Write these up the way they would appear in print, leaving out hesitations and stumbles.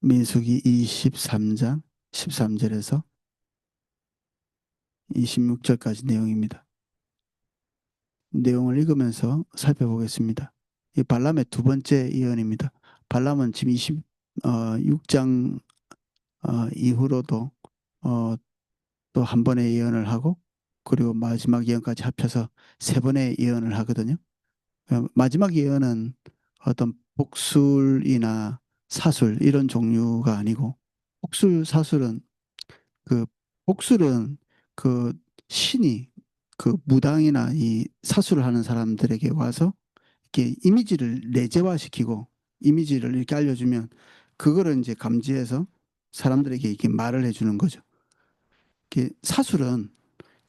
민수기 23장 13절에서 26절까지 내용입니다. 내용을 읽으면서 살펴보겠습니다. 이 발람의 두 번째 예언입니다. 발람은 지금 26장 이후로도 어, 또 한 번의 예언을 하고 그리고 마지막 예언까지 합쳐서 세 번의 예언을 하거든요. 마지막 예언은 어떤 복술이나 사술 이런 종류가 아니고 복술, 사술은 그 복술은 그 신이 그 무당이나 이 사술을 하는 사람들에게 와서 이렇게 이미지를 내재화시키고 이미지를 이렇게 알려주면 그거를 이제 감지해서 사람들에게 이렇게 말을 해주는 거죠. 이렇게 사술은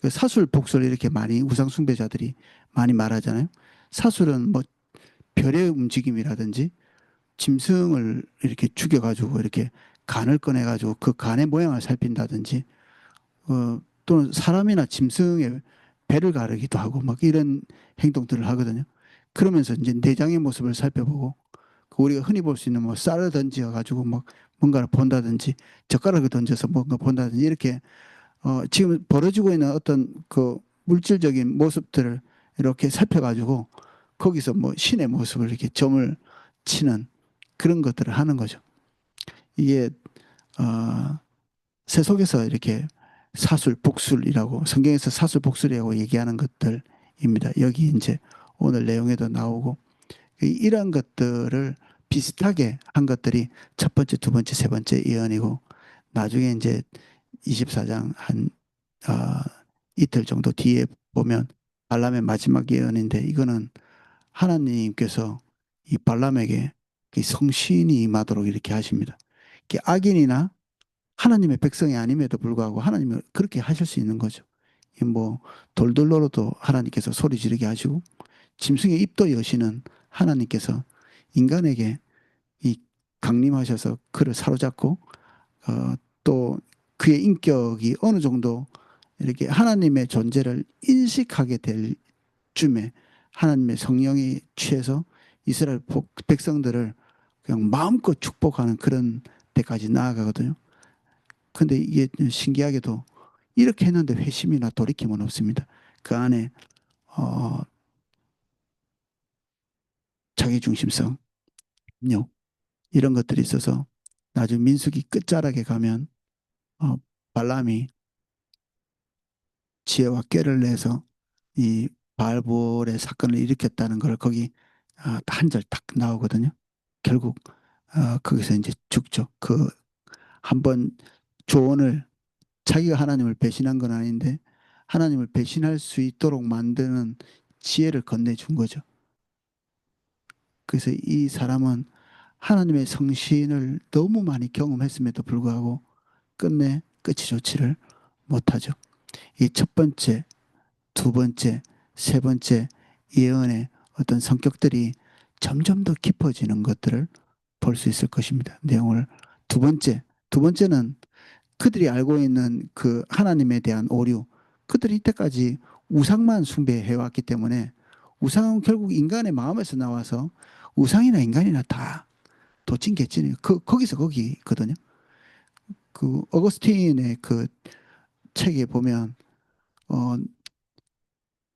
그 사술 복술 이렇게 많이 우상 숭배자들이 많이 말하잖아요. 사술은 뭐 별의 움직임이라든지 짐승을 이렇게 죽여가지고 이렇게 간을 꺼내가지고 그 간의 모양을 살핀다든지 또는 사람이나 짐승의 배를 가르기도 하고 막 이런 행동들을 하거든요. 그러면서 이제 내장의 모습을 살펴보고 그 우리가 흔히 볼 수 있는 뭐 쌀을 던져 가지고 막 뭔가를 본다든지 젓가락을 던져서 뭔가 본다든지 이렇게 지금 벌어지고 있는 어떤 그 물질적인 모습들을 이렇게 살펴가지고 거기서 뭐 신의 모습을 이렇게 점을 치는 그런 것들을 하는 거죠. 이게 어, 세속에서 이렇게 사술, 복술이라고 성경에서 사술, 복술이라고 얘기하는 것들입니다. 여기 이제 오늘 내용에도 나오고 이런 것들을 비슷하게 한 것들이 첫 번째, 두 번째, 세 번째 예언이고 나중에 이제 24장 한 어, 이틀 정도 뒤에 보면 발람의 마지막 예언인데 이거는 하나님께서 이 발람에게 성신이 임하도록 이렇게 하십니다. 악인이나 하나님의 백성이 아님에도 불구하고 하나님은 그렇게 하실 수 있는 거죠. 뭐 돌들로도 하나님께서 소리 지르게 하시고 짐승의 입도 여시는 하나님께서 인간에게 이 강림하셔서 그를 사로잡고 또 그의 인격이 어느 정도 이렇게 하나님의 존재를 인식하게 될 쯤에 하나님의 성령이 취해서 이스라엘 백성들을 그냥 마음껏 축복하는 그런 데까지 나아가거든요. 근데 이게 신기하게도 이렇게 했는데 회심이나 돌이킴은 없습니다. 그 안에 어, 자기중심성, 욕 이런 것들이 있어서 나중 민수기 끝자락에 가면 어, 발람이 지혜와 꾀를 내서 이 바알볼의 사건을 일으켰다는 걸 거기 한 절 딱 나오거든요. 결국 거기서 이제 죽죠. 그 한번 조언을 자기가 하나님을 배신한 건 아닌데 하나님을 배신할 수 있도록 만드는 지혜를 건네준 거죠. 그래서 이 사람은 하나님의 성신을 너무 많이 경험했음에도 불구하고 끝내 끝이 좋지를 못하죠. 이 첫 번째, 두 번째, 세 번째 예언의 어떤 성격들이 점점 더 깊어지는 것들을 볼 수 있을 것입니다. 내용을 두 번째는 그들이 알고 있는 그 하나님에 대한 오류, 그들이 이때까지 우상만 숭배해 왔기 때문에 우상은 결국 인간의 마음에서 나와서 우상이나 인간이나 다 도찐개찐이에요. 거기서 거기거든요. 그 어거스틴의 그 책에 보면 어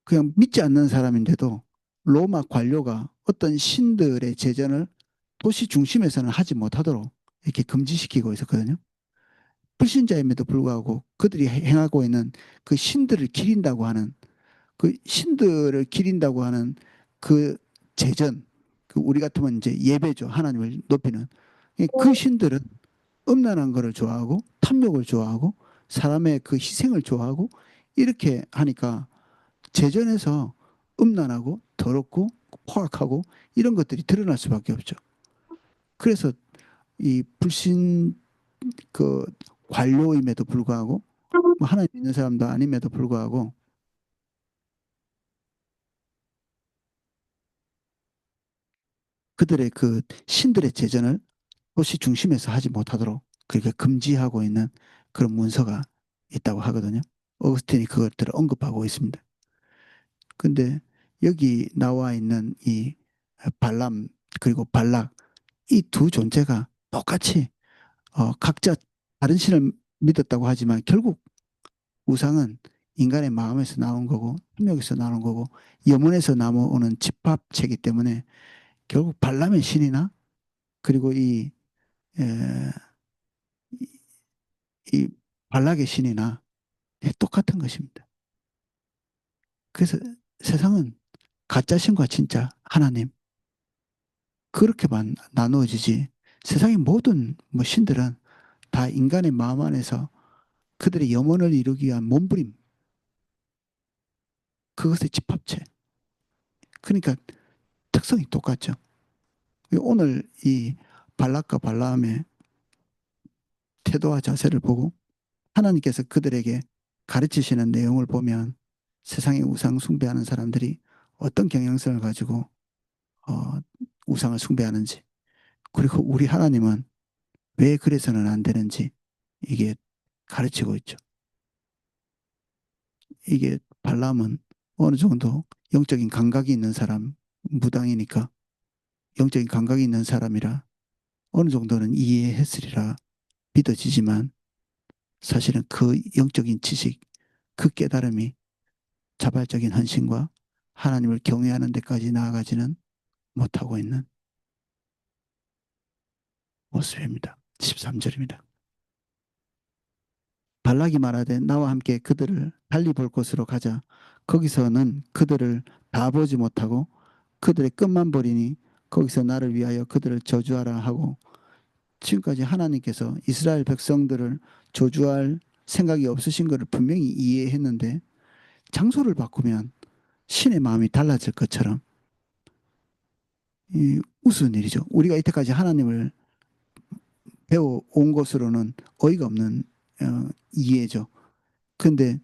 그냥 믿지 않는 사람인데도 로마 관료가 어떤 신들의 제전을 도시 중심에서는 하지 못하도록 이렇게 금지시키고 있었거든요. 불신자임에도 불구하고 그들이 행하고 있는 그 신들을 기린다고 하는 그 신들을 기린다고 하는 그 제전, 그 우리 같으면 이제 예배죠. 하나님을 높이는. 그 신들은 음란한 거를 좋아하고 탐욕을 좋아하고 사람의 그 희생을 좋아하고 이렇게 하니까 제전에서 음란하고 더럽고 포악하고 이런 것들이 드러날 수밖에 없죠. 그래서 이 불신 그 관료임에도 불구하고 뭐 하나님 믿는 사람도 아님에도 불구하고 그들의 그 신들의 제전을 도시 중심에서 하지 못하도록 그렇게 금지하고 있는 그런 문서가 있다고 하거든요. 어거스틴이 그것들을 언급하고 있습니다. 근데 여기 나와 있는 이 발람 그리고 발락 이 두 존재가 똑같이 각자 다른 신을 믿었다고 하지만 결국 우상은 인간의 마음에서 나온 거고 탐욕에서 나온 거고 염원에서 나오는 집합체이기 때문에 결국 발람의 신이나 그리고 에, 이 발락의 신이나 똑같은 것입니다. 그래서 세상은 가짜 신과 진짜 하나님 그렇게만 나누어지지 세상의 모든 뭐 신들은 다 인간의 마음 안에서 그들의 염원을 이루기 위한 몸부림 그것의 집합체 그러니까 특성이 똑같죠. 오늘 이 발락과 발라함의 태도와 자세를 보고 하나님께서 그들에게 가르치시는 내용을 보면 세상의 우상 숭배하는 사람들이 어떤 경향성을 가지고 어, 우상을 숭배하는지 그리고 우리 하나님은 왜 그래서는 안 되는지 이게 가르치고 있죠. 이게 발람은 어느 정도 영적인 감각이 있는 사람, 무당이니까 영적인 감각이 있는 사람이라 어느 정도는 이해했으리라 믿어지지만 사실은 그 영적인 지식, 그 깨달음이 자발적인 헌신과 하나님을 경외하는 데까지 나아가지는 못하고 있는 모습입니다. 13절입니다. 발락이 말하되 나와 함께 그들을 달리 볼 곳으로 가자. 거기서는 그들을 다 보지 못하고 그들의 끝만 보리니 거기서 나를 위하여 그들을 저주하라 하고 지금까지 하나님께서 이스라엘 백성들을 저주할 생각이 없으신 것을 분명히 이해했는데 장소를 바꾸면 신의 마음이 달라질 것처럼 우스운 일이죠. 우리가 이때까지 하나님을 배워온 것으로는 어이가 없는 이해죠. 근데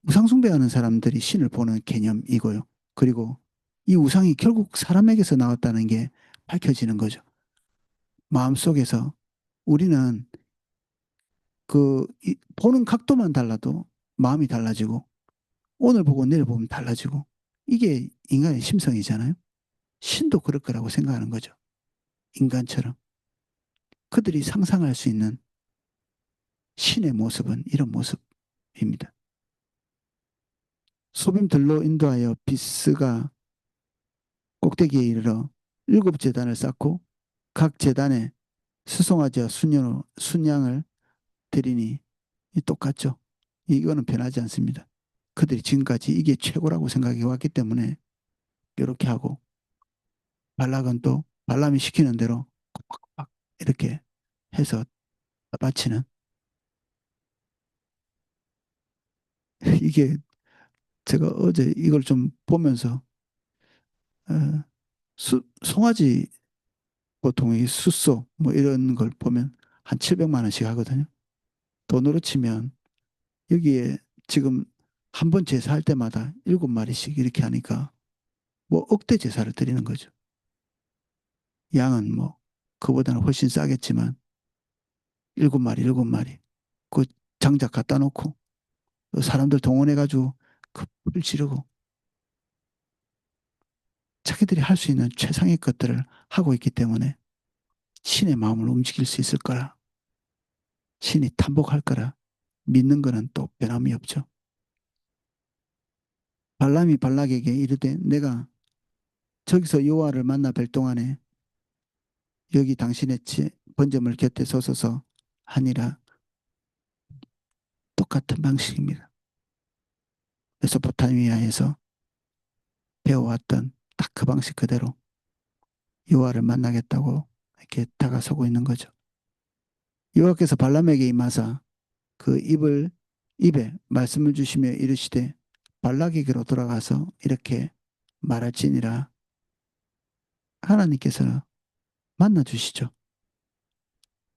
우상숭배하는 사람들이 신을 보는 개념이고요. 그리고 이 우상이 결국 사람에게서 나왔다는 게 밝혀지는 거죠. 마음속에서 우리는 보는 각도만 달라도 마음이 달라지고 오늘 보고 내일 보면 달라지고 이게 인간의 심성이잖아요. 신도 그럴 거라고 생각하는 거죠. 인간처럼. 그들이 상상할 수 있는 신의 모습은 이런 모습입니다. 소빔들로 인도하여 비스가 꼭대기에 이르러 일곱 제단을 쌓고 각 제단에 수송아지와 순양을 드리니 똑같죠. 이거는 변하지 않습니다. 그들이 지금까지 이게 최고라고 생각해 왔기 때문에 이렇게 하고 발락은 또 발람이 시키는 대로 팍팍 이렇게 해서 바치는 이게 제가 어제 이걸 좀 보면서 어, 송아지 보통 이 숫소 뭐 이런 걸 보면 한 700만 원씩 하거든요. 돈으로 치면 여기에 지금 한 번 제사할 때마다 7마리씩 이렇게 하니까 뭐 억대 제사를 드리는 거죠. 양은 뭐 그보다는 훨씬 싸겠지만 7마리, 7마리. 그 장작 갖다 놓고 사람들 동원해가지고 그 불을 지르고 자기들이 할 수 있는 최상의 것들을 하고 있기 때문에 신의 마음을 움직일 수 있을 거라. 신이 탄복할 거라. 믿는 거는 또 변함이 없죠. 발람이 발락에게 이르되 내가 저기서 여호와를 만나 뵐 동안에 여기 당신의 번제물 곁에 서서서 하니라. 똑같은 방식입니다. 메소포타미아에서 배워왔던 딱 그 방식 그대로 여호와를 만나겠다고 이렇게 다가서고 있는 거죠. 여호와께서 발람에게 임하사 그 입에 말씀을 주시며 이르시되 발락에게로 돌아가서 이렇게 말할지니라. 하나님께서 만나 주시죠.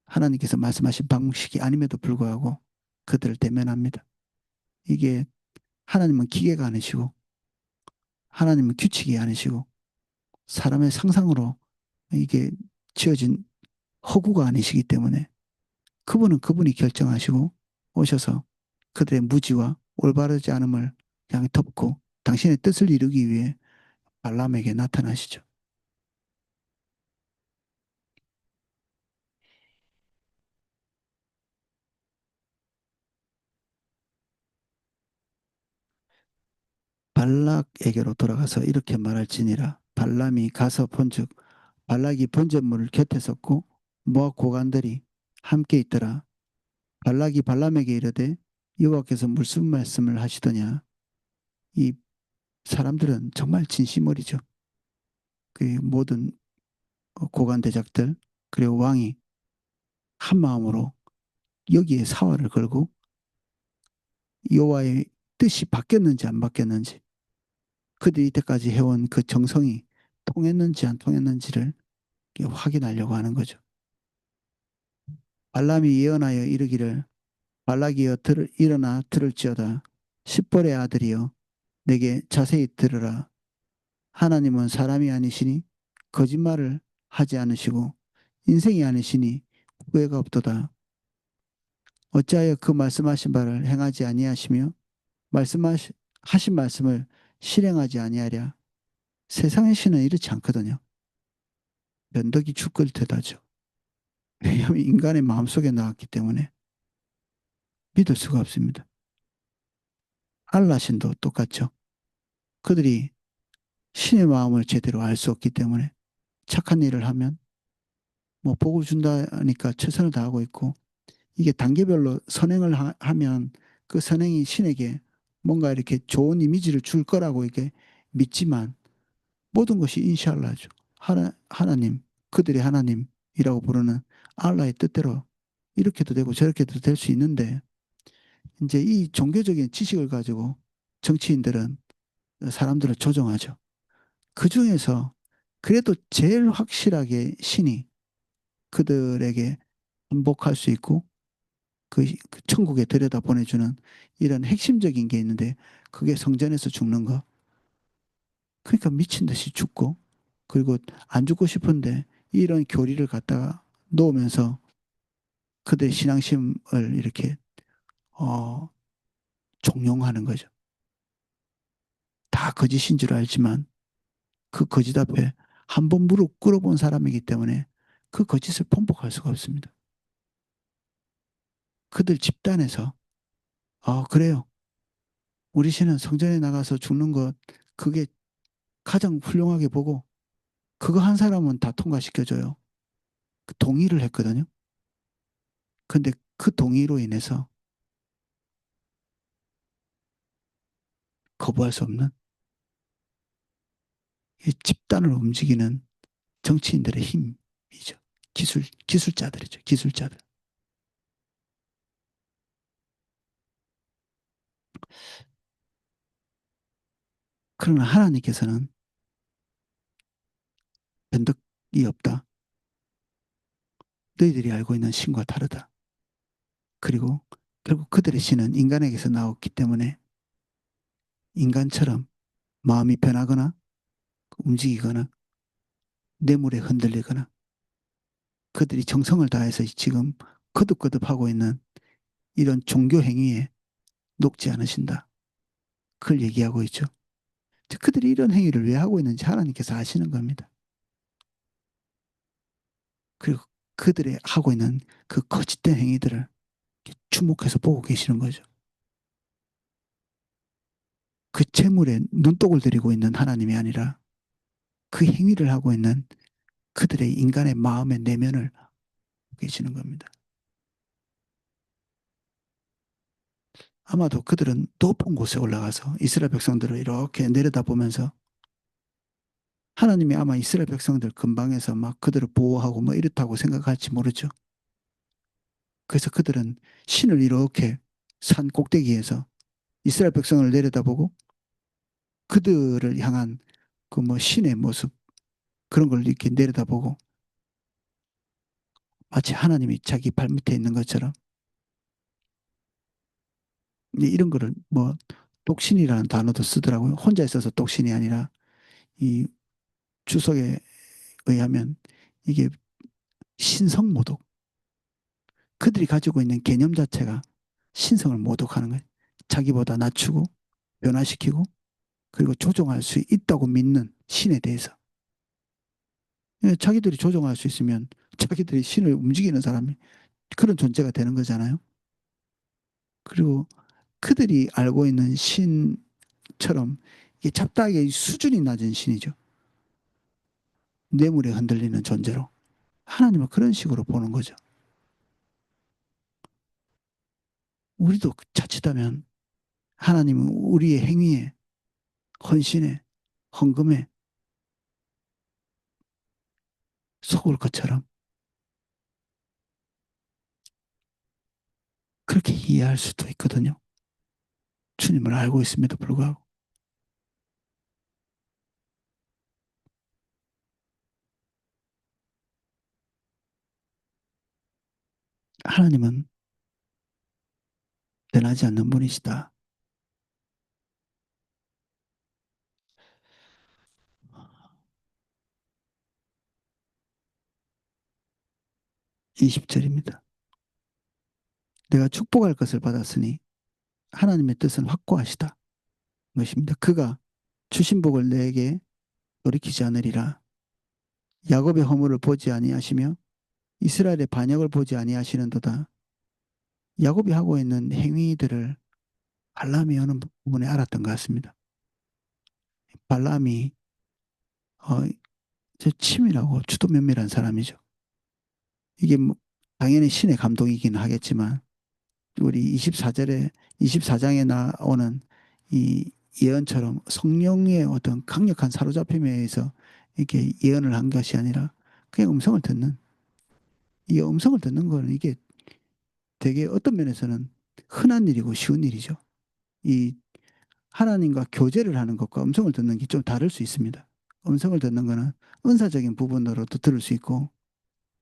하나님께서 말씀하신 방식이 아님에도 불구하고 그들을 대면합니다. 이게 하나님은 기계가 아니시고 하나님은 규칙이 아니시고 사람의 상상으로 이게 지어진 허구가 아니시기 때문에 그분은 그분이 결정하시고 오셔서 그들의 무지와 올바르지 않음을 그냥 덮고 당신의 뜻을 이루기 위해 발람에게 나타나시죠. 발락에게로 돌아가서 이렇게 말할지니라. 발람이 가서 본즉 발락이 번제물을 곁에 섰고 모압 고관들이 함께 있더라. 발락이 발람에게 이르되 여호와께서 무슨 말씀을 하시더냐. 이 사람들은 정말 진심 어리죠. 그 모든 고관 대작들 그리고 왕이 한 마음으로 여기에 사활을 걸고 여호와의 뜻이 바뀌었는지 안 바뀌었는지 그들이 이때까지 해온 그 정성이 통했는지 안 통했는지를 확인하려고 하는 거죠. 발람이 예언하여 이르기를 발락이여 일어나 들을지어다. 십볼의 아들이여 내게 자세히 들으라. 하나님은 사람이 아니시니 거짓말을 하지 않으시고 인생이 아니시니 후회가 없도다. 어찌하여 그 말씀하신 바를 행하지 아니하시며 하신 말씀을 실행하지 아니하랴. 세상의 신은 이렇지 않거든요. 면덕이 죽을 테다죠. 왜냐하면 인간의 마음속에 나왔기 때문에 믿을 수가 없습니다. 알라 신도 똑같죠. 그들이 신의 마음을 제대로 알 수 없기 때문에 착한 일을 하면 뭐 복을 준다니까 최선을 다하고 있고 이게 단계별로 선행을 하면 그 선행이 신에게 뭔가 이렇게 좋은 이미지를 줄 거라고 이게 믿지만 모든 것이 인샬라죠. 하나님, 그들이 하나님이라고 부르는 알라의 뜻대로 이렇게도 되고 저렇게도 될 수 있는데 이제 이 종교적인 지식을 가지고 정치인들은 사람들을 조종하죠. 그 중에서 그래도 제일 확실하게 신이 그들에게 반복할 수 있고 그 천국에 들여다 보내주는 이런 핵심적인 게 있는데 그게 성전에서 죽는 거. 그러니까 미친 듯이 죽고 그리고 안 죽고 싶은데 이런 교리를 갖다가 놓으면서 그들의 신앙심을 이렇게 어, 종용하는 거죠. 다 거짓인 줄 알지만 그 거짓 앞에 한 번 무릎 꿇어본 사람이기 때문에 그 거짓을 번복할 수가 없습니다. 그들 집단에서 그래요. 우리 신은 성전에 나가서 죽는 것 그게 가장 훌륭하게 보고 그거 한 사람은 다 통과시켜줘요. 그 동의를 했거든요. 근데 그 동의로 인해서 거부할 수 없는 이 집단을 움직이는 정치인들의 힘이죠. 기술자들이죠. 기술자들. 그러나 하나님께서는 변덕이 없다. 너희들이 알고 있는 신과 다르다. 그리고 결국 그들의 신은 인간에게서 나왔기 때문에 인간처럼 마음이 변하거나 움직이거나 뇌물에 흔들리거나 그들이 정성을 다해서 지금 거듭거듭하고 있는 이런 종교 행위에 녹지 않으신다. 그걸 얘기하고 있죠. 그들이 이런 행위를 왜 하고 있는지 하나님께서 아시는 겁니다. 그리고 그들의 하고 있는 그 거짓된 행위들을 주목해서 보고 계시는 거죠. 그 재물에 눈독을 들이고 있는 하나님이 아니라 그 행위를 하고 있는 그들의 인간의 마음의 내면을 계시는 겁니다. 아마도 그들은 높은 곳에 올라가서 이스라엘 백성들을 이렇게 내려다보면서 하나님이 아마 이스라엘 백성들 근방에서 막 그들을 보호하고 뭐 이렇다고 생각할지 모르죠. 그래서 그들은 신을 이렇게 산 꼭대기에서 이스라엘 백성을 내려다보고 그들을 향한 그 뭐 신의 모습 그런 걸 이렇게 내려다보고 마치 하나님이 자기 발밑에 있는 것처럼 이런 거를 뭐 독신이라는 단어도 쓰더라고요. 혼자 있어서 독신이 아니라 이 주석에 의하면 이게 신성모독. 그들이 가지고 있는 개념 자체가 신성을 모독하는 거예요. 자기보다 낮추고 변화시키고 그리고 조종할 수 있다고 믿는 신에 대해서. 예, 자기들이 조종할 수 있으면 자기들이 신을 움직이는 사람이 그런 존재가 되는 거잖아요. 그리고 그들이 알고 있는 신처럼 이게 잡다하게 수준이 낮은 신이죠. 뇌물에 흔들리는 존재로. 하나님을 그런 식으로 보는 거죠. 우리도 자칫하면 하나님은 우리의 행위에, 헌신에, 헌금에 속을 것처럼 그렇게 이해할 수도 있거든요. 주님을 알고 있음에도 불구하고. 하나님은 변하지 않는 분이시다. 20절입니다. 내가 축복할 것을 받았으니 하나님의 뜻은 확고하시다. 것입니다. 그가 주신 복을 내게 돌이키지 않으리라. 야곱의 허물을 보지 아니하시며 이스라엘의 반역을 보지 아니하시는도다. 야곱이 하고 있는 행위들을 발람이 어느 부분에 알았던 것 같습니다. 발람이 어, 저 치밀하고 주도 면밀한 사람이죠. 이게 뭐 당연히 신의 감동이긴 하겠지만 우리 24절에 24장에 나오는 이 예언처럼 성령의 어떤 강력한 사로잡힘에 의해서 이렇게 예언을 한 것이 아니라 그냥 음성을 듣는 이 음성을 듣는 거는 이게 되게 어떤 면에서는 흔한 일이고 쉬운 일이죠. 이 하나님과 교제를 하는 것과 음성을 듣는 게 좀 다를 수 있습니다. 음성을 듣는 거는 은사적인 부분으로도 들을 수 있고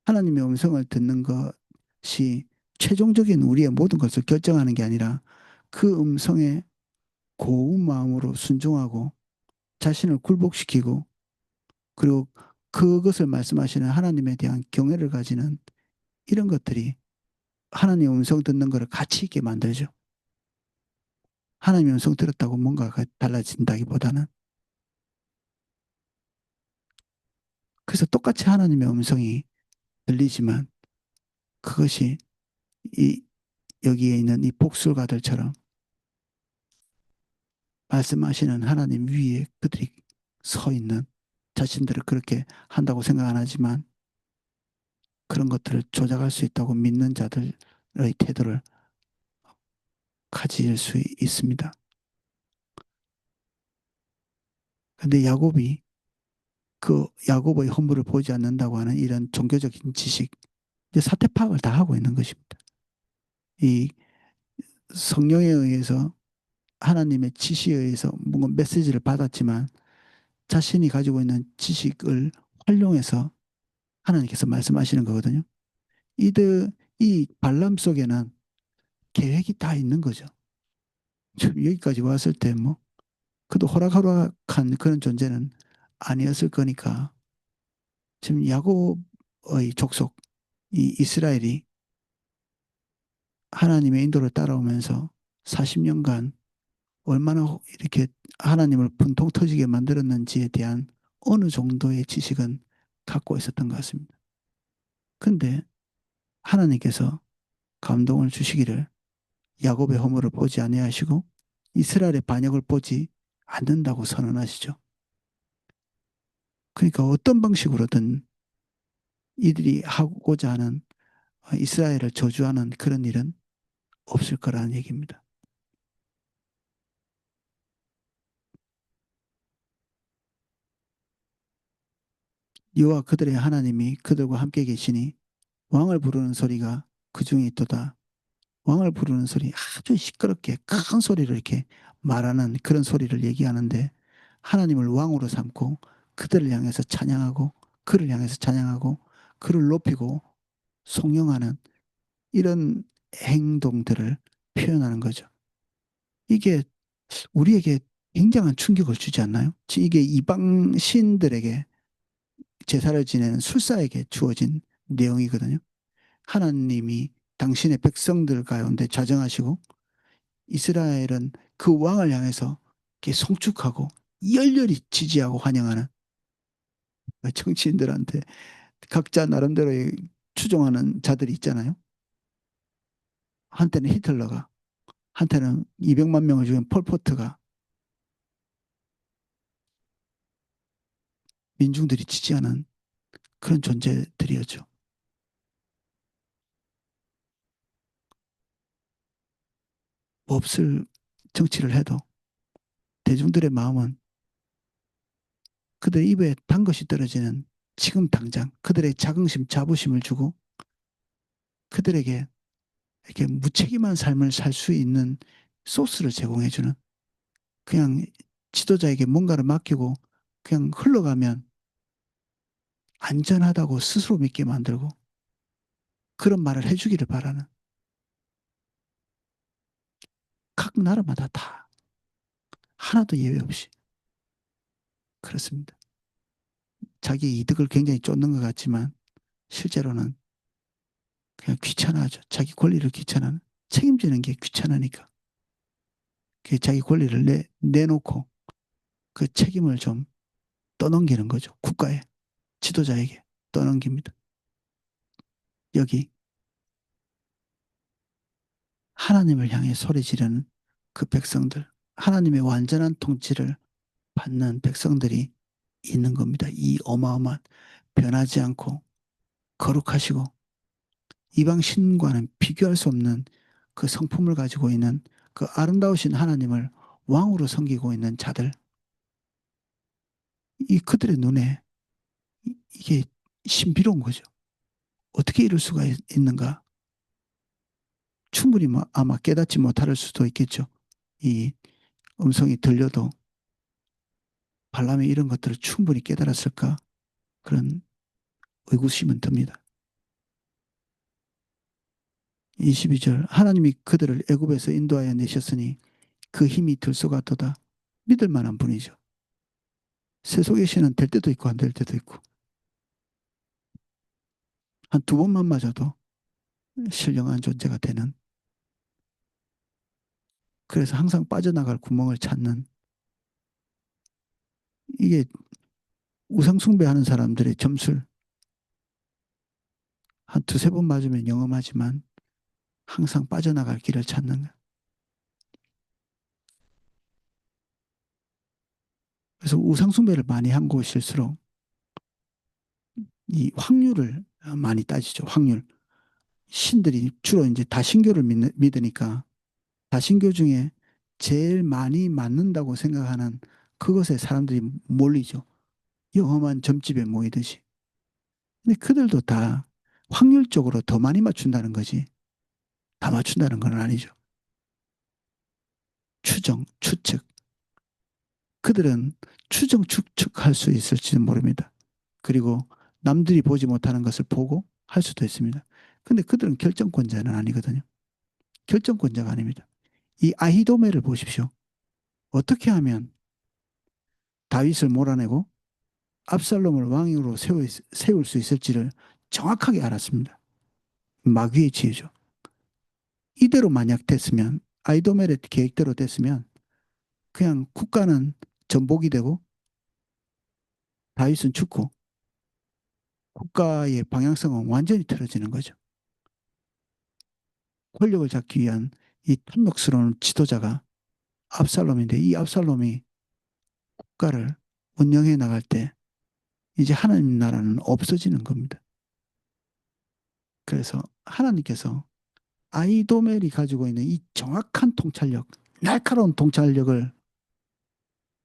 하나님의 음성을 듣는 것이 최종적인 우리의 모든 것을 결정하는 게 아니라 그 음성에 고운 마음으로 순종하고 자신을 굴복시키고 그리고 그것을 말씀하시는 하나님에 대한 경외를 가지는 이런 것들이 하나님의 음성 듣는 것을 가치 있게 만들죠. 하나님의 음성 들었다고 뭔가가 달라진다기보다는 그래서 똑같이 하나님의 음성이 들리지만 그것이 이 여기에 있는 이 복술가들처럼 말씀하시는 하나님 위에 그들이 서 있는 자신들을 그렇게 한다고 생각 안 하지만 그런 것들을 조작할 수 있다고 믿는 자들의 태도를 가질 수 있습니다. 근데 야곱이 그 야곱의 허물을 보지 않는다고 하는 이런 종교적인 지식, 이제 사태 파악을 다 하고 있는 것입니다. 이 성령에 의해서 하나님의 지시에 의해서 뭔가 메시지를 받았지만 자신이 가지고 있는 지식을 활용해서 하나님께서 말씀하시는 거거든요. 이 발람 속에는 계획이 다 있는 거죠. 여기까지 왔을 때 뭐, 그도 호락호락한 그런 존재는 아니었을 거니까 지금 야곱의 족속, 이 이스라엘이 하나님의 인도를 따라오면서 40년간 얼마나 이렇게 하나님을 분통 터지게 만들었는지에 대한 어느 정도의 지식은 갖고 있었던 것 같습니다. 근데 하나님께서 감동을 주시기를 야곱의 허물을 보지 아니하시고 이스라엘의 반역을 보지 않는다고 선언하시죠. 그러니까 어떤 방식으로든 이들이 하고자 하는 이스라엘을 저주하는 그런 일은 없을 거라는 얘기입니다. 여호와 그들의 하나님이 그들과 함께 계시니 왕을 부르는 소리가 그 중에 있도다. 왕을 부르는 소리 아주 시끄럽게 큰 소리를 이렇게 말하는 그런 소리를 얘기하는데 하나님을 왕으로 삼고 그들을 향해서 찬양하고 그를 향해서 찬양하고 그를 높이고 송영하는 이런 행동들을 표현하는 거죠. 이게 우리에게 굉장한 충격을 주지 않나요? 이게 이방 신들에게 제사를 지내는 술사에게 주어진 내용이거든요. 하나님이 당신의 백성들 가운데 자정하시고 이스라엘은 그 왕을 향해서 이렇게 송축하고 열렬히 지지하고 환영하는 정치인들한테 각자 나름대로 추종하는 자들이 있잖아요. 한때는 히틀러가, 한때는 200만 명을 죽인 폴포트가 민중들이 지지하는 그런 존재들이었죠. 몹쓸 정치를 해도 대중들의 마음은 그들 입에 단 것이 떨어지는 지금 당장 그들의 자긍심, 자부심을 주고 그들에게 이렇게 무책임한 삶을 살 수 있는 소스를 제공해주는 그냥 지도자에게 뭔가를 맡기고 그냥 흘러가면 안전하다고 스스로 믿게 만들고 그런 말을 해주기를 바라는 각 나라마다 다 하나도 예외 없이 그렇습니다. 자기 이득을 굉장히 쫓는 것 같지만 실제로는 그냥 귀찮아하죠. 자기 권리를 귀찮아하는 책임지는 게 귀찮으니까 그 자기 권리를 내놓고 그 책임을 좀 떠넘기는 거죠. 국가에 지도자에게 떠넘깁니다. 여기 하나님을 향해 소리 지르는 그 백성들 하나님의 완전한 통치를 받는 백성들이 있는 겁니다. 이 어마어마한 변하지 않고 거룩하시고 이방 신과는 비교할 수 없는 그 성품을 가지고 있는 그 아름다우신 하나님을 왕으로 섬기고 있는 자들 이 그들의 눈에 이게 신비로운 거죠. 어떻게 이럴 수가 있는가? 충분히 뭐 아마 깨닫지 못할 수도 있겠죠. 이 음성이 들려도 발람이 이런 것들을 충분히 깨달았을까? 그런 의구심은 듭니다. 22절 하나님이 그들을 애굽에서 인도하여 내셨으니 그 힘이 들소같도다. 믿을 만한 분이죠. 세속의 신은 될 때도 있고 안 될 때도 있고 한 두 번만 맞아도 신령한 존재가 되는 그래서 항상 빠져나갈 구멍을 찾는 이게 우상숭배하는 사람들의 점술 한 두세 번 맞으면 영험하지만 항상 빠져나갈 길을 찾는 그래서 우상숭배를 많이 한 곳일수록 이 확률을 많이 따지죠. 확률. 신들이 주로 이제 다신교를 믿으니까 다신교 중에 제일 많이 맞는다고 생각하는 그것에 사람들이 몰리죠. 영험한 점집에 모이듯이. 근데 그들도 다 확률적으로 더 많이 맞춘다는 거지. 다 맞춘다는 건 아니죠. 추정, 추측. 그들은 추정, 추측할 수 있을지는 모릅니다. 그리고 남들이 보지 못하는 것을 보고 할 수도 있습니다. 근데 그들은 결정권자는 아니거든요. 결정권자가 아닙니다. 이 아히도멜을 보십시오. 어떻게 하면 다윗을 몰아내고 압살롬을 왕으로 세울 수 있을지를 정확하게 알았습니다. 마귀의 지혜죠. 이대로 만약 됐으면 아이도멜의 계획대로 됐으면 그냥 국가는 전복이 되고 다윗은 죽고 국가의 방향성은 완전히 틀어지는 거죠. 권력을 잡기 위한 이 탐욕스러운 지도자가 압살롬인데 이 압살롬이 국가를 운영해 나갈 때 이제 하나님 나라는 없어지는 겁니다. 그래서 하나님께서 아이도멜이 가지고 있는 이 정확한 통찰력, 날카로운 통찰력을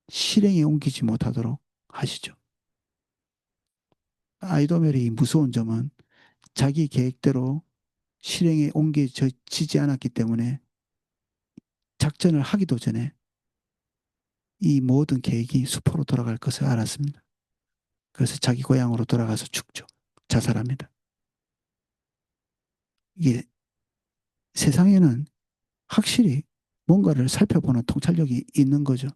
실행에 옮기지 못하도록 하시죠. 아이도멜이 무서운 점은 자기 계획대로 실행에 옮겨지지 않았기 때문에 작전을 하기도 전에 이 모든 계획이 수포로 돌아갈 것을 알았습니다. 그래서 자기 고향으로 돌아가서 죽죠. 자살합니다. 이게 세상에는 확실히 뭔가를 살펴보는 통찰력이 있는 거죠.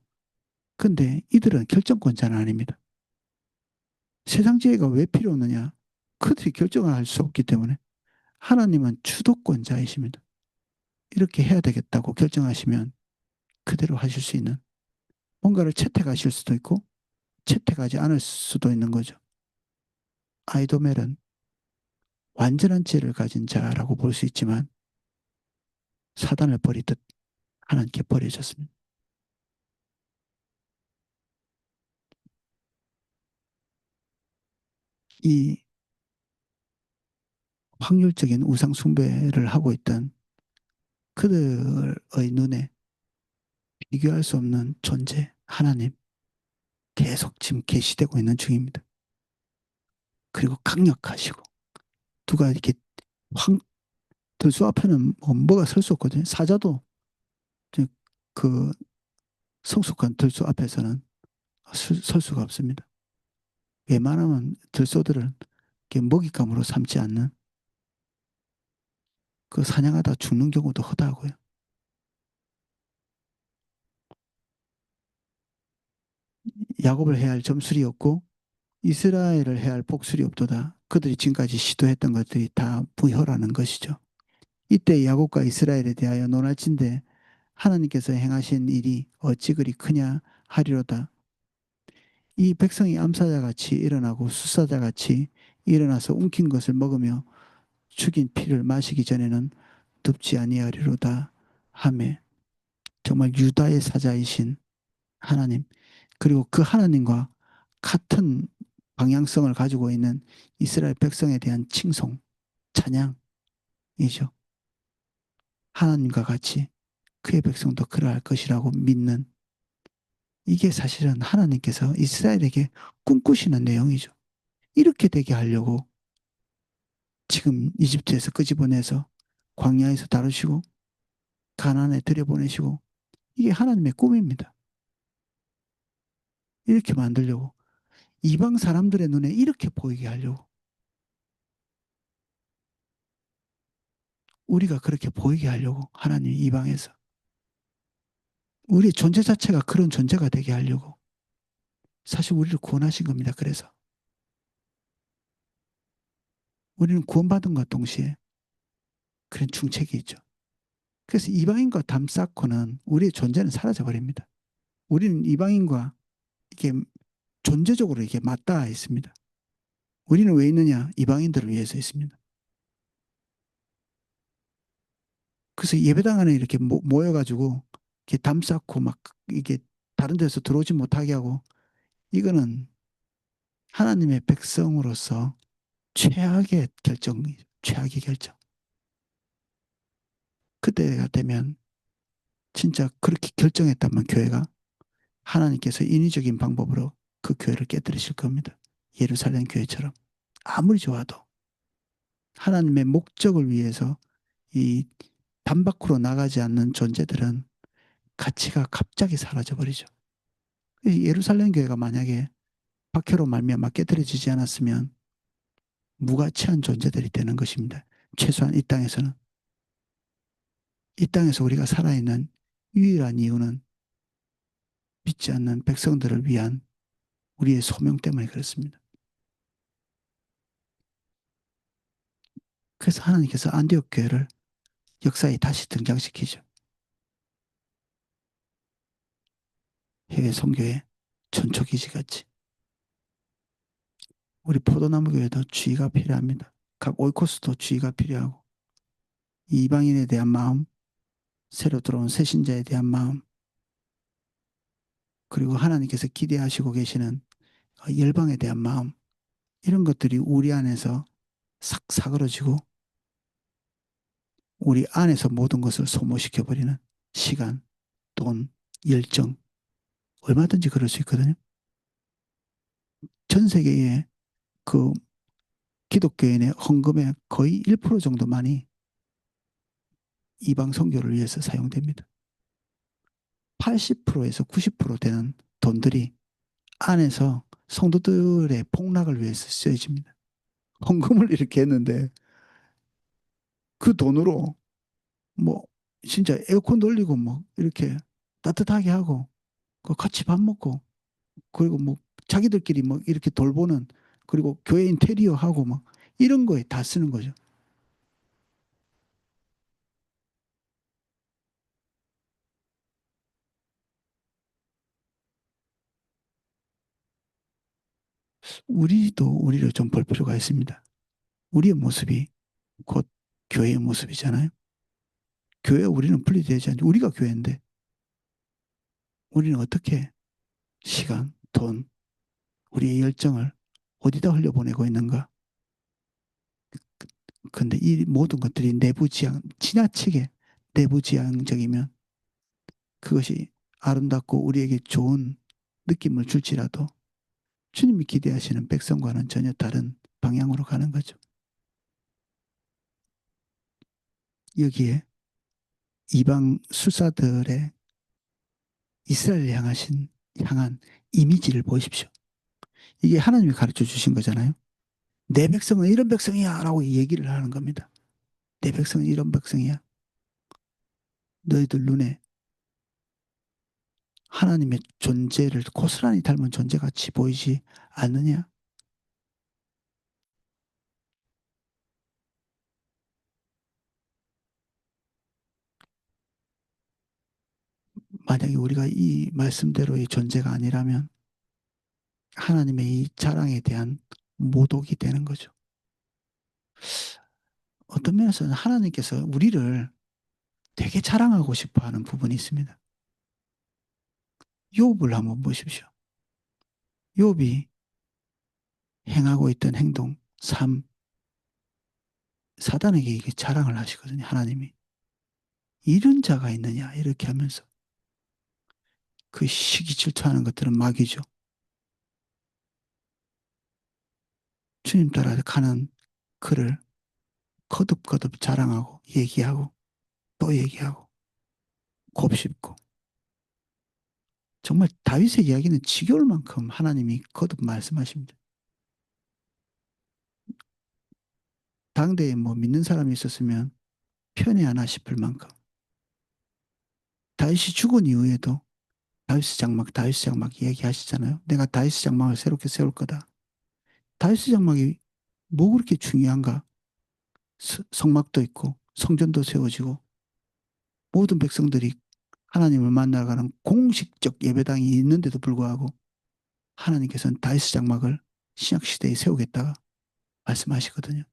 근데 이들은 결정권자는 아닙니다. 세상 지혜가 왜 필요 없느냐? 그들이 결정을 할 수 없기 때문에 하나님은 주도권자이십니다. 이렇게 해야 되겠다고 결정하시면 그대로 하실 수 있는 뭔가를 채택하실 수도 있고 채택하지 않을 수도 있는 거죠. 아이도멜은 완전한 지혜를 가진 자라고 볼 수 있지만 사단을 버리듯 하나님께 버려졌습니다. 이 확률적인 우상 숭배를 하고 있던 그들의 눈에 비교할 수 없는 존재, 하나님, 계속 지금 계시되고 있는 중입니다. 그리고 강력하시고, 누가 이렇게 확, 들소 앞에는 뭐가 설 수 없거든요. 사자도 그 성숙한 들소 앞에서는 설 수가 없습니다. 웬만하면 들소들은 먹잇감으로 삼지 않는 그 사냥하다 죽는 경우도 허다하고요. 야곱을 해야 할 점술이 없고 이스라엘을 해야 할 복술이 없도다. 그들이 지금까지 시도했던 것들이 다 부효라는 것이죠. 이때 야곱과 이스라엘에 대하여 논할진대 하나님께서 행하신 일이 어찌 그리 크냐 하리로다. 이 백성이 암사자같이 일어나고 수사자같이 일어나서 움킨 것을 먹으며 죽인 피를 마시기 전에는 눕지 아니하리로다 하매 정말 유다의 사자이신 하나님 그리고 그 하나님과 같은 방향성을 가지고 있는 이스라엘 백성에 대한 칭송, 찬양이죠. 하나님과 같이 그의 백성도 그러할 것이라고 믿는 이게 사실은 하나님께서 이스라엘에게 꿈꾸시는 내용이죠. 이렇게 되게 하려고 지금 이집트에서 끄집어내서 광야에서 다루시고 가나안에 들여보내시고 이게 하나님의 꿈입니다. 이렇게 만들려고 이방 사람들의 눈에 이렇게 보이게 하려고 우리가 그렇게 보이게 하려고 하나님이 이방에서 우리의 존재 자체가 그런 존재가 되게 하려고 사실 우리를 구원하신 겁니다. 그래서 우리는 구원받은 것 동시에 그런 중책이 있죠. 그래서 이방인과 담쌓고는 우리의 존재는 사라져 버립니다. 우리는 이방인과 이게 존재적으로 이게 맞닿아 있습니다. 우리는 왜 있느냐? 이방인들을 위해서 있습니다. 그래서 예배당 안에 이렇게 모여가지고 이렇게 담쌓고 막 이게 다른 데서 들어오지 못하게 하고 이거는 하나님의 백성으로서 최악의 결정이죠. 최악의 결정. 그때가 되면 진짜 그렇게 결정했다면 교회가 하나님께서 인위적인 방법으로 그 교회를 깨뜨리실 겁니다. 예루살렘 교회처럼. 아무리 좋아도 하나님의 목적을 위해서 이 담 밖으로 나가지 않는 존재들은 가치가 갑자기 사라져 버리죠. 예루살렘 교회가 만약에 박해로 말미암아 깨뜨려지지 않았으면 무가치한 존재들이 되는 것입니다. 최소한 이 땅에서는. 이 땅에서 우리가 살아있는 유일한 이유는 믿지 않는 백성들을 위한 우리의 소명 때문에 그렇습니다. 그래서 하나님께서 안디옥 교회를 역사에 다시 등장시키죠. 해외 선교의 전초기지 같이. 우리 포도나무 교회도 주의가 필요합니다. 각 오이코스도 주의가 필요하고 이방인에 대한 마음, 새로 들어온 새신자에 대한 마음, 그리고 하나님께서 기대하시고 계시는 열방에 대한 마음, 이런 것들이 우리 안에서 싹 사그러지고 우리 안에서 모든 것을 소모시켜버리는 시간, 돈, 열정, 얼마든지 그럴 수 있거든요. 전 세계의 그 기독교인의 헌금의 거의 1% 정도만이 이방 선교를 위해서 사용됩니다. 80%에서 90% 되는 돈들이 안에서 성도들의 복락을 위해서 쓰여집니다. 헌금을 이렇게 했는데 그 돈으로 뭐 진짜 에어컨 돌리고 뭐 이렇게 따뜻하게 하고 그 같이 밥 먹고 그리고 뭐 자기들끼리 뭐 이렇게 돌보는 그리고 교회 인테리어 하고 막 이런 거에 다 쓰는 거죠. 우리도 우리를 좀 볼 필요가 있습니다. 우리의 모습이 곧 교회의 모습이잖아요. 교회 우리는 분리되지 않죠. 우리가 교회인데 우리는 어떻게 시간, 돈, 우리의 열정을 어디다 흘려보내고 있는가? 근데 이 모든 것들이 내부 지향, 지나치게 내부 지향적이면 그것이 아름답고 우리에게 좋은 느낌을 줄지라도 주님이 기대하시는 백성과는 전혀 다른 방향으로 가는 거죠. 여기에 이방 술사들의 이스라엘 향한 이미지를 보십시오. 이게 하나님이 가르쳐 주신 거잖아요. 내 백성은 이런 백성이야 라고 얘기를 하는 겁니다. 내 백성은 이런 백성이야. 너희들 눈에 하나님의 존재를 고스란히 닮은 존재같이 보이지 않느냐? 만약에 우리가 이 말씀대로의 존재가 아니라면 하나님의 이 자랑에 대한 모독이 되는 거죠. 어떤 면에서는 하나님께서 우리를 되게 자랑하고 싶어 하는 부분이 있습니다. 욥을 한번 보십시오. 욥이 행하고 있던 행동, 삶, 사단에게 이게 자랑을 하시거든요. 하나님이. 이런 자가 있느냐 이렇게 하면서 그 시기 질투하는 것들은 마귀죠. 주님 따라 가는 그를 거듭거듭 자랑하고 얘기하고 또 얘기하고 곱씹고 정말 다윗의 이야기는 지겨울 만큼 하나님이 거듭 말씀하십니다. 당대에 뭐 믿는 사람이 있었으면 편애하나 싶을 만큼 다윗이 죽은 이후에도 다윗의 장막 얘기하시잖아요. 내가 다윗의 장막을 새롭게 세울 거다. 다윗의 장막이 뭐 그렇게 중요한가? 성막도 있고 성전도 세워지고 모든 백성들이 하나님을 만나러 가는 공식적 예배당이 있는데도 불구하고 하나님께서는 다윗의 장막을 신약 시대에 세우겠다가 말씀하시거든요.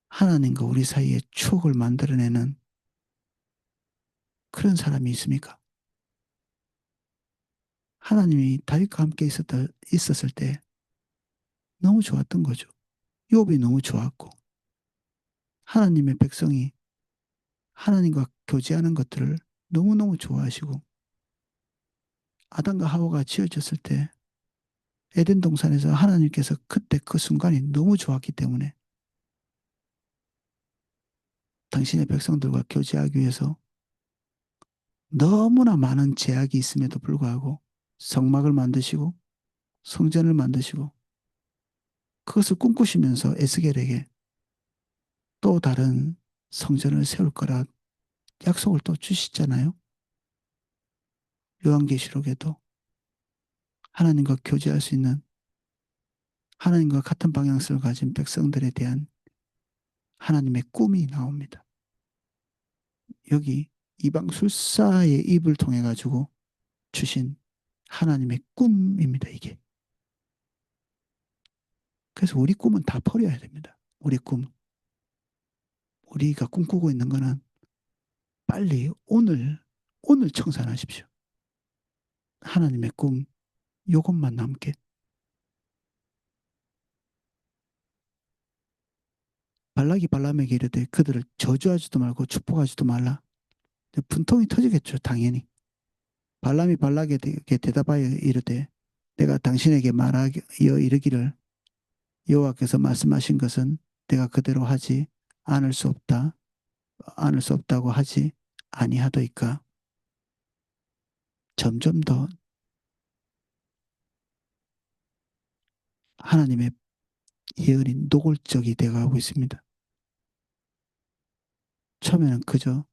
하나님과 우리 사이에 추억을 만들어내는 그런 사람이 있습니까? 하나님이 다윗과 함께 있었을 때 너무 좋았던 거죠. 욥이 너무 좋았고 하나님의 백성이 하나님과 교제하는 것들을 너무너무 좋아하시고 아담과 하와가 지어졌을 때 에덴 동산에서 하나님께서 그때 그 순간이 너무 좋았기 때문에 당신의 백성들과 교제하기 위해서 너무나 많은 제약이 있음에도 불구하고 성막을 만드시고 성전을 만드시고 그것을 꿈꾸시면서 에스겔에게 또 다른 성전을 세울 거라 약속을 또 주시잖아요. 요한계시록에도 하나님과 교제할 수 있는 하나님과 같은 방향성을 가진 백성들에 대한 하나님의 꿈이 나옵니다. 여기 이방술사의 입을 통해 가지고 주신 하나님의 꿈입니다. 이게. 그래서 우리 꿈은 다 버려야 됩니다. 우리 꿈. 우리가 꿈꾸고 있는 거는 빨리 오늘 청산하십시오. 하나님의 꿈, 요것만 남게. 발락이 발람에게 이르되 그들을 저주하지도 말고 축복하지도 말라. 분통이 터지겠죠, 당연히. 발람이 발락에게 대답하여 이르되 내가 당신에게 말하여 이르기를 여호와께서 말씀하신 것은 내가 그대로 하지 않을 수 없다. 않을 수 없다고 하지 아니하더이까. 점점 더 하나님의 예언이 노골적이 되어가고 있습니다. 처음에는 그저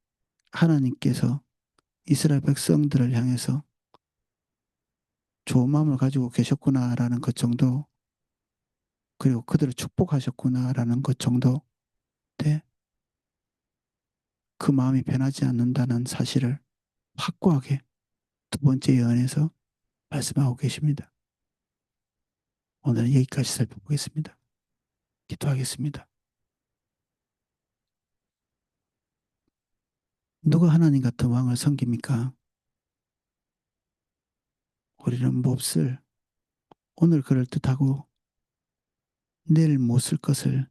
하나님께서 이스라엘 백성들을 향해서 좋은 마음을 가지고 계셨구나라는 것 정도, 그리고 그들을 축복하셨구나라는 것 정도, 때 그 마음이 변하지 않는다는 사실을 확고하게 두 번째 예언에서 말씀하고 계십니다. 오늘은 여기까지 살펴보겠습니다. 기도하겠습니다. 누가 하나님 같은 왕을 섬깁니까? 우리는 몹쓸 오늘 그럴듯하고 내일 못 쓸 것을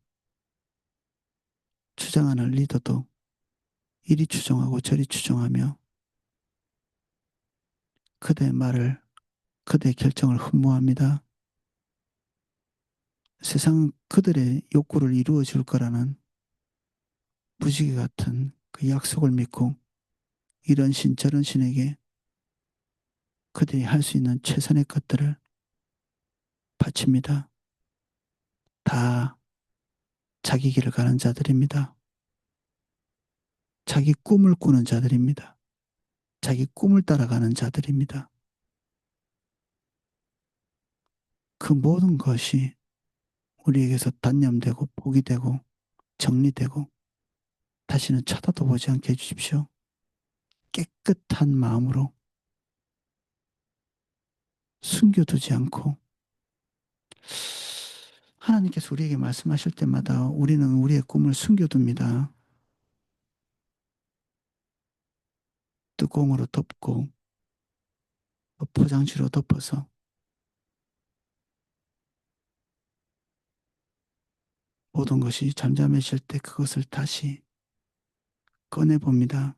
주장하는 리더도 이리 추종하고 저리 추종하며 그대의 말을, 그대의 결정을 흠모합니다. 세상은 그들의 욕구를 이루어 줄 거라는 무지개 같은 그 약속을 믿고 이런 신 저런 신에게 그들이 할 수 있는 최선의 것들을 바칩니다. 다 자기 길을 가는 자들입니다. 자기 꿈을 꾸는 자들입니다. 자기 꿈을 따라가는 자들입니다. 그 모든 것이 우리에게서 단념되고 포기되고 정리되고 다시는 쳐다도 보지 않게 해주십시오. 깨끗한 마음으로 숨겨두지 않고 하나님께서 우리에게 말씀하실 때마다 우리는 우리의 꿈을 숨겨둡니다. 뚜껑으로 덮고 포장지로 덮어서 모든 것이 잠잠해질 때 그것을 다시 꺼내봅니다.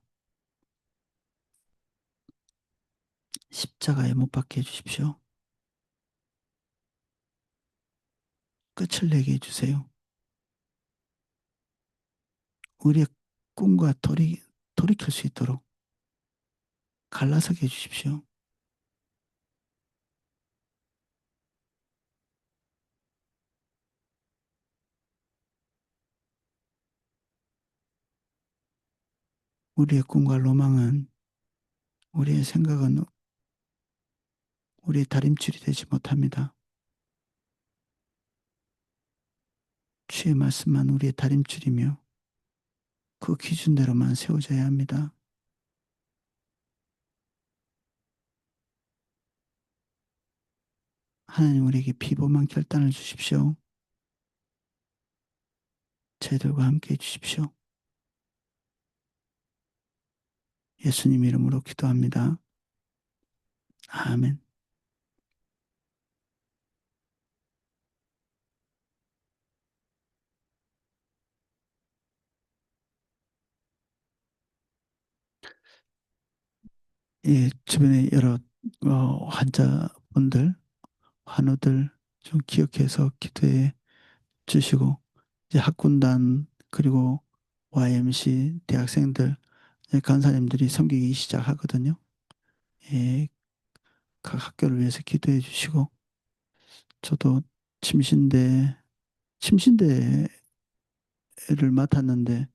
십자가에 못 박게 해주십시오. 끝을 내게 해주세요. 우리의 꿈과 돌이킬 수 있도록 갈라서게 해주십시오. 우리의 꿈과 로망은 우리의 생각은 우리의 다림질이 되지 못합니다. 주의 말씀만 우리의 다림질이며 그 기준대로만 세워져야 합니다. 하나님 우리에게 비범한 결단을 주십시오. 저희들과 함께 해주십시오. 예수님 이름으로 기도합니다. 아멘. 예, 주변에 여러 환자분들, 환우들 좀 기억해서 기도해 주시고 이제 학군단 그리고 YMC 대학생들 간사님들이 섬기기 시작하거든요. 예, 각 학교를 위해서 기도해 주시고 저도 침신대를 맡았는데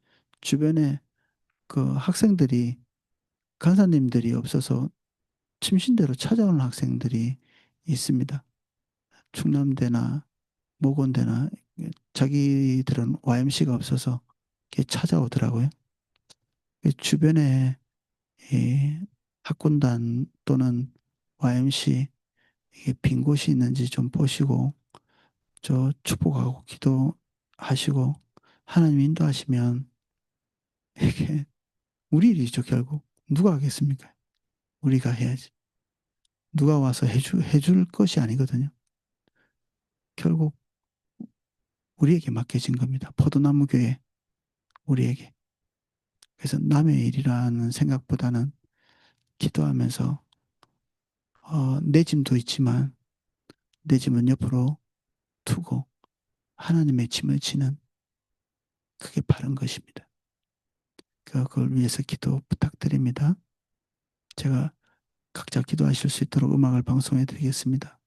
주변에 그 학생들이 간사님들이 없어서 침신대로 찾아오는 학생들이 있습니다. 충남대나 모건대나 자기들은 YMC가 없어서 이렇게 찾아오더라고요. 주변에 이 학군단 또는 YMC 이게 빈 곳이 있는지 좀 보시고 저 축복하고 기도하시고 하나님 인도하시면 이게 우리 일이죠 결국. 누가 하겠습니까? 우리가 해야지. 누가 와서 해줄 것이 아니거든요. 결국 우리에게 맡겨진 겁니다. 포도나무 교회 우리에게. 그래서 남의 일이라는 생각보다는 기도하면서 내 짐도 있지만 내 짐은 옆으로 두고 하나님의 짐을 지는 그게 바른 것입니다. 그걸 위해서 기도 부탁드립니다. 제가 각자 기도하실 수 있도록 음악을 방송해 드리겠습니다.